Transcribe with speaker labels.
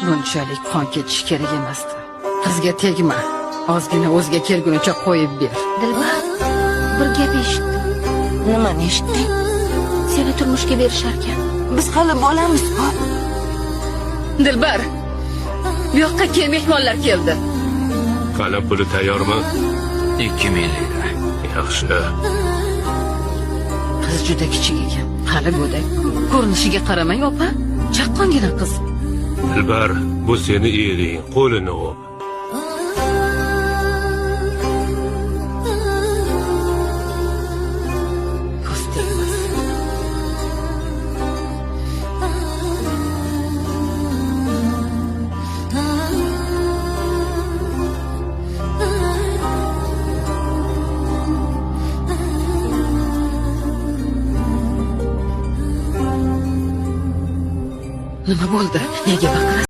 Speaker 1: bunchalik qon ketishi kerak emasdi. Qizga tegma. Ozgina o'ziga kelgunicha qo'yib ber.
Speaker 2: Dilbar, bir gap eshitdim.
Speaker 3: Nimani eshitding?
Speaker 2: Seni turmushga berisharkan.
Speaker 3: Biz hali bolamiz-ku.
Speaker 1: Dilbar, bu yoqqa kel, mehmonlar keldi.
Speaker 4: Qani puli tayyormi?
Speaker 5: 2000 lira.
Speaker 4: Yaxshi.
Speaker 1: Qiz juda kichik ekan. Hali go'dak. Ko'rinishiga qaramang, opa. Chaqqongina qiz.
Speaker 4: Dilbar, bu seni ering, qo'lini o'p.
Speaker 1: Ko'z tegmas. Nima bo'ldi? Nega baqirasan?